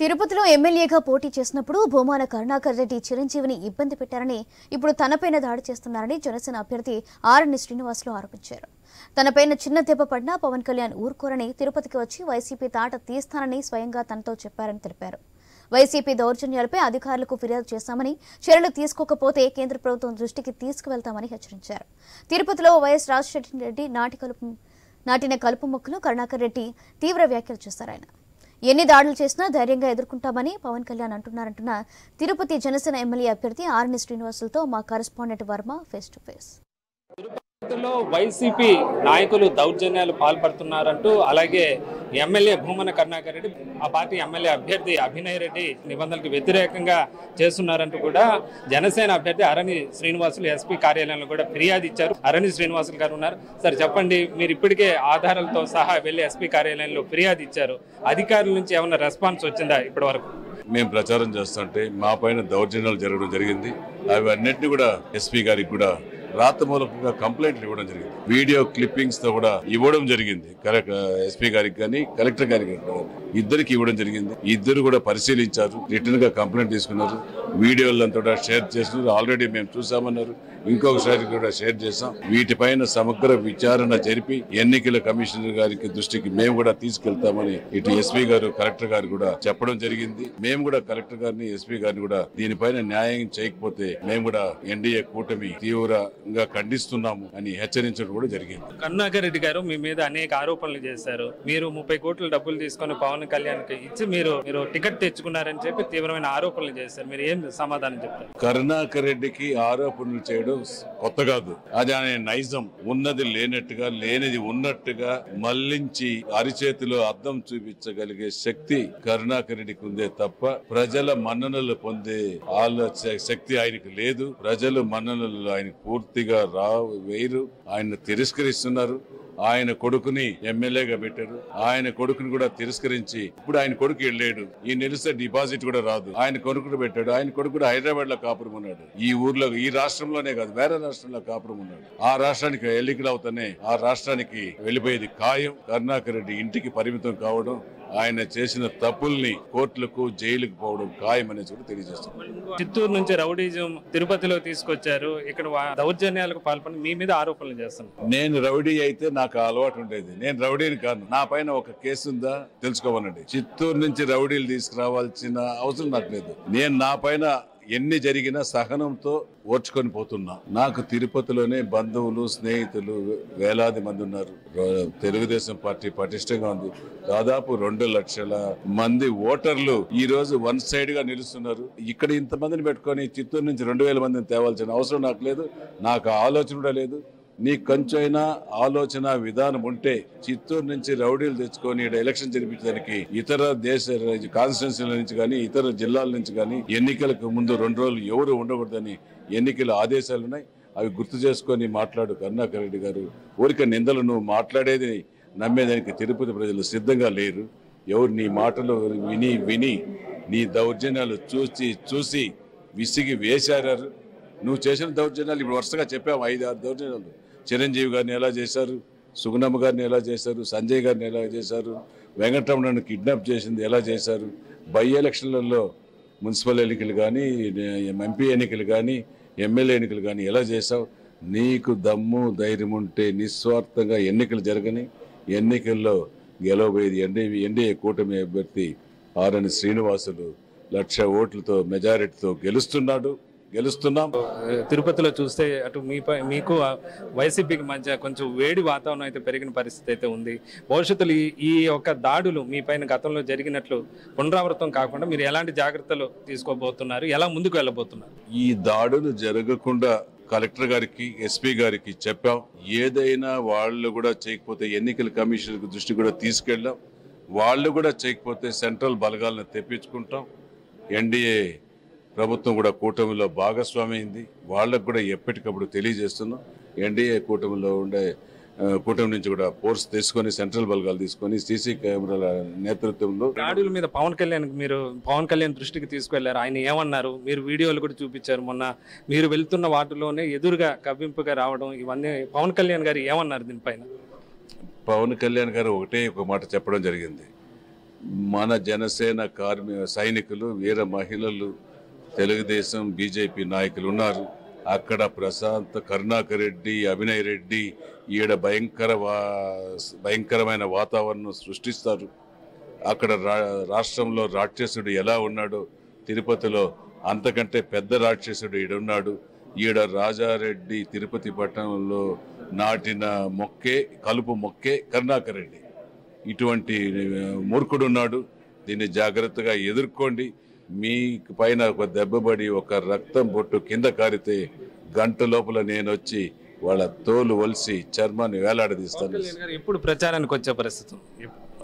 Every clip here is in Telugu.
తిరుపతిలో ఎమ్మెల్యేగా పోటీ చేసినప్పుడు భూమాన కరుణాకర్ రెడ్డి చిరంజీవిని ఇబ్బంది పెట్టారని ఇప్పుడు తనపైన దాడి చేస్తున్నారని జనసేన అభ్యర్థి ఆర్ఎన్ శ్రీనివాసులు ఆరోపించారు. తనపైన చిన్న దెబ్బ పడినా పవన్ కళ్యాణ్ ఊరుకోరని తిరుపతికి వచ్చి వైసీపీ తాట తీస్తానని స్వయంగా తనతో చెప్పారని తెలిపారు. వైసీపీ దౌర్జన్యాలపై అధికారులకు ఫిర్యాదు చేశామని, చర్యలు తీసుకోకపోతే కేంద్ర ప్రభుత్వం దృష్టికి తీసుకువెళ్తామని హెచ్చరించారు. తిరుపతిలో వైఎస్ రాజశేఖర రెడ్డి నాటిన కలుపు మొక్కలు కరుణాకర్ రెడ్డి తీవ్ర వ్యాఖ్యలు చేశారు. ఆయన ఎన్ని దాడులు చేసినా ధైర్యంగా ఎదుర్కొంటామని పవన్ కళ్యాణ్ అంటున్నారంటున్న తిరుపతి జనసేన ఎమ్మెల్యే అభ్యర్థి ఆర్ఎన్ శ్రీనివాసులతో మా correspondent Varma face to face. తిరుపతిలో వైసీపీ నాయకులు దౌర్జన్యాలు పాల్పడుతున్నారంటూ, అలాగే ఎమ్మెల్యే భూమన కరుణాకర్ రెడ్డి ఆ పార్టీ ఎమ్మెల్యే అభ్యర్థి అభినయ్ రెడ్డి నిబంధనలకు వ్యతిరేకంగా చేస్తున్నారంటూ కూడా జనసేన అభ్యర్థి అరణి శ్రీనివాసులు ఎస్పీ కార్యాలయంలో కూడా ఫిర్యాదు ఇచ్చారు. అరణి శ్రీనివాసులు గారు ఉన్నారు. సార్ చెప్పండి, మీరు ఇప్పటికే ఆధారాలతో సహా వెళ్లి ఎస్పీ కార్యాలయంలో ఫిర్యాదు ఇచ్చారు. అధికారుల నుంచి ఏమైనా రెస్పాన్స్ వచ్చిందా ఇప్పటి వరకు? మేము ప్రచారం చేస్తుంటే మా పైన దౌర్జన్యాలు జరగడం జరిగింది. అవి అన్నింటినీ కూడా ఎస్పీ గారికి కూడా రాతమూలకంగా కంప్లైంట్లు ఇవ్వడం జరిగింది. వీడియో క్లిప్పింగ్స్ తో కూడా ఇవ్వడం జరిగింది. ఎస్పీ గారికి కానీ కలెక్టర్ గారికి ఇద్దరికి ఇవ్వడం జరిగింది. ఇద్దరు కూడా పరిశీలించారు, రిటర్న్ గా కంప్లైంట్ తీసుకున్నారు. వీడియోలంతా కూడా షేర్ చేస్తున్నారు. ఆల్రెడీ మేము చూసామన్నారు, ఇంకొకసారి కూడా షేర్ చేసాం. వీటిపైన సమగ్ర విచారణ జరిపి ఎన్నికల కమిషనర్ గారికి దృష్టికి మేము కూడా తీసుకెళ్తామని ఇటు ఎస్పీ గారు కలెక్టర్ గారు కూడా చెప్పడం జరిగింది. మేము కూడా కలెక్టర్ గారిని ఎస్పీ గారిని కూడా దీనిపైన న్యాయం చేయకపోతే మేము కూడా ఎన్డీఏ కూటమి తీవ్రంగా ఖండిస్తున్నాము అని హెచ్చరించడం కూడా జరిగింది. కరుణాకర్ రెడ్డి గారు మీ మీద అనేక ఆరోపణలు చేశారు. మీరు 30 కోట్ల డబ్బులు తీసుకుని పవన్ కళ్యాణ్ కి ఇచ్చి మీరు టికెట్ తెచ్చుకున్నారని చెప్పి తీవ్రమైన ఆరోపణలు చేశారు. మీరు ఏం సమాధానం చెప్తారు? కరుణాకర్ రెడ్డికి ఆరోపణలు చేయడం కొత్త కాదు. అది ఆయన నైజం. ఉన్నది లేనట్టుగా, లేనిది ఉన్నట్టుగా మళ్లించి అరిచేతిలో అద్దం చూపించగలిగే శక్తి కరుణాకర్ రెడ్డికి ఉందే తప్ప ప్రజల మన్ననలు పొందే శక్తి ఆయనకు లేదు. ప్రజలు మన్ననలు ఆయనకు పూర్తిగా వేరు. ఆయన తిరస్కరిస్తున్నారు. ఆయన కొడుకుని ఎమ్మెల్యేగా పెట్టారు. ఆయన కొడుకుని కూడా తిరస్కరించి ఇప్పుడు ఆయన కొడుకు వెళ్ళాడు. ఈ నిలిస్తే డిపాజిట్ కూడా రాదు. ఆయన కొడుకుని పెట్టాడు. ఆయన కొడుకు కూడా హైదరాబాద్ లో కాపురం ఉన్నాడు. ఈ ఊర్లో, ఈ రాష్ట్రంలోనే కాదు, వేరే రాష్ట్రంలో కాపురం ఉన్నాడు. ఆ రాష్ట్రానికి ఎన్నికలు అవుతానే ఆ రాష్ట్రానికి వెళ్లిపోయేది ఖాయం. కరుణాకర్ రెడ్డి ఇంటికి పరిమితం కావడం, ఆయన చేసిన తప్పుల్ని కోర్టులకు జైలుకు పోవడం ఖాయం అనేది కూడా తెలియజేస్తున్నారు. చిత్తూరు నుంచి రౌడీజం తిరుపతిలో తీసుకొచ్చారు. ఇక్కడ దౌర్జన్యాలకు పాల్పడి మీ మీద ఆరోపణలు చేస్తున్నారు. నేను రౌడీ అయితే నాకు అలవాటు ఉండేది. నేను రౌడీని కాను. నా పైన ఒక కేసు ఉందా తెలుసుకోవాలండి. చిత్తూరు నుంచి రౌడీలు తీసుకురావాల్సిన అవసరం నాకు లేదు. నేను నా పైన ఎన్ని జరిగినా సహనంతో ఓర్చుకొని పోతున్నా. నాకు తిరుపతిలోనే బంధువులు, స్నేహితులు వేలాది మంది ఉన్నారు. తెలుగుదేశం పార్టీ పటిష్టంగా ఉంది. దాదాపు 2 లక్షల మంది ఓటర్లు ఈ రోజు వన్ సైడ్ గా నిలుస్తున్నారు. ఇక్కడ ఇంతమందిని పెట్టుకొని చిత్తూరు నుంచి 2000 మందిని తేవాల్సిన అవసరం నాకు లేదు. నాకు ఆలోచన కూడా లేదు. నీకు కొంచెమైనా ఆలోచన విధానం ఉంటే చిత్తూరు నుంచి రౌడీలు తెచ్చుకొని ఎలక్షన్ జరిపించడానికి ఇతర దేశ కాన్స్టిట్యున్సీల నుంచి కానీ ఇతర జిల్లాల నుంచి కానీ ఎన్నికలకు ముందు 2 రోజులు ఎవరు ఉండకూడదని ఎన్నికల ఆదేశాలు ఉన్నాయి. అవి గుర్తు చేసుకొని మాట్లాడు కరుణాకర్ రెడ్డి గారు. ఊరిక నిందలు నువ్వు మాట్లాడేది నమ్మేదానికి తిరుపతి ప్రజలు సిద్ధంగా లేరు. ఎవరు నీ మాటలు విని నీ దౌర్జన్యాలు చూసి విసిగి వేశారు. నువ్వు చేసిన దౌర్జన్యాలు ఇప్పుడు వరుసగా చెప్పాము. 5-6 దౌర్జన్యాలు. చిరంజీవి గారిని ఎలా చేశారు, సుగుణమ్మ గారిని ఎలా చేశారు, సంజయ్ గారిని ఎలా చేశారు, వెంకటరమణను కిడ్నాప్ చేసింది ఎలా చేశారు, బై ఎలక్షన్లలో మున్సిపల్ ఎన్నికలు కానీ, ఎంపీ ఎన్నికలు కానీ, ఎమ్మెల్యే ఎన్నికలు కానీ ఎలా చేశావు? నీకు దమ్ము ధైర్యం ఉంటే నిస్వార్థంగా ఎన్నికలు జరగని, ఎన్నికల్లో గెలవబోయేది ఎన్డీఏ కూటమి అభ్యర్థి ఆర్ఎన్ శ్రీనివాసులు 1,00,000 ఓట్లతో మెజారిటీతో గెలుస్తున్నాం. తిరుపతిలో చూస్తే అటు మీకు వైసీపీకి మధ్య కొంచెం వేడి వాతావరణం అయితే పెరిగిన పరిస్థితి అయితే ఉంది. భవిష్యత్తులో ఈ యొక్క దాడులు మీ పైన గతంలో జరిగినట్లు పునరావృతం కాకుండా మీరు ఎలాంటి జాగ్రత్తలు తీసుకోబోతున్నారు, ఎలా ముందుకు వెళ్ళబోతున్నారు? ఈ దాడులు జరగకుండా కలెక్టర్ గారికి, ఎస్పీ గారికి చెప్పాం. ఏదైనా వాళ్ళు కూడా చేయకపోతే ఎన్నికల కమిషనర్ దృష్టి కూడా తీసుకెళ్ళాం. వాళ్ళు కూడా చేయకపోతే సెంట్రల్ బలగాలను తెప్పించుకుంటాం. ఎన్డీఏ ప్రభుత్వం కూడా కూటమిలో భాగస్వామి అయింది. వాళ్ళకు కూడా ఎప్పటికప్పుడు తెలియజేస్తున్నాం. ఎన్డీఏ కూటమి నుంచి కూడా ఫోర్స్ తీసుకొని, సెంట్రల్ బలగాలు తీసుకొని, సీసీ కెమెరాల నేతృత్వంలో దాడుల మీద పవన్ కళ్యాణ్ దృష్టికి తీసుకెళ్లారు. ఆయన ఏమన్నారు? మీరు వీడియోలు కూడా చూపించారు. మొన్న మీరు వెళ్తున్న వాటిలోనే ఎదురుగా కవ్వింపుగా రావడం, ఇవన్నీ పవన్ కళ్యాణ్ గారు ఏమన్నారు దీనిపైన? పవన్ కళ్యాణ్ గారు ఒకటే ఒక మాట చెప్పడం జరిగింది. మన జనసేన సైనికులు, వీర మహిళలు, తెలుగుదేశం, బీజేపీ నాయకులు ఉన్నారు. అక్కడ ప్రశాంత్, కరుణాకర్ రెడ్డి, అభినయ్ రెడ్డి ఈడ భయంకరమైన వాతావరణం సృష్టిస్తారు. అక్కడ రాష్ట్రంలో రాక్షసుడు ఎలా ఉన్నాడో తిరుపతిలో అంతకంటే పెద్ద రాక్షసుడు ఈడున్నాడు. ఈడ రాజారెడ్డి తిరుపతి పట్టణంలో నాటిన కలుపు మొక్కే కరుణాకర్ రెడ్డి. ఇటువంటి మూర్ఖుడు ఉన్నాడు. దీన్ని జాగ్రత్తగా ఎదుర్కోండి. మీ పైన ఒక దెబ్బబడి ఒక రక్తం బొట్టు కింద కారితే గంట లోపల నేను వచ్చి వాళ్ళ తోలు వలిసి చర్మాన్ని వేలాడదీస్తాను. ఎప్పుడు ప్రచారానికి వచ్చే పరిస్థితి?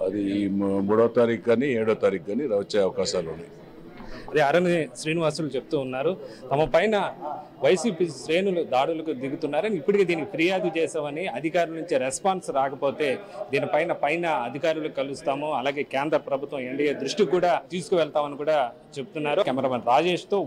అది 3వ తారీఖు కానీ 7వ తారీఖు కానీ వచ్చే అవకాశాలు ఉన్నాయి. అదే అరణి శ్రీనివాసులు చెప్తూ ఉన్నారు, తమ పైన వైసీపీ శ్రేణులు దాడులకు దిగుతున్నారని, ఇప్పటికే దీనికి ఫిర్యాదు చేసామని, అధికారుల నుంచి రెస్పాన్స్ రాకపోతే దీనిపైన అధికారులు కలుస్తాము, అలాగే కేంద్ర ప్రభుత్వం ఎన్డీఏ దృష్టికి కూడా తీసుకువెళ్తామని కూడా చెప్తున్నారు. కెమెరామెన్ రాజేష్తో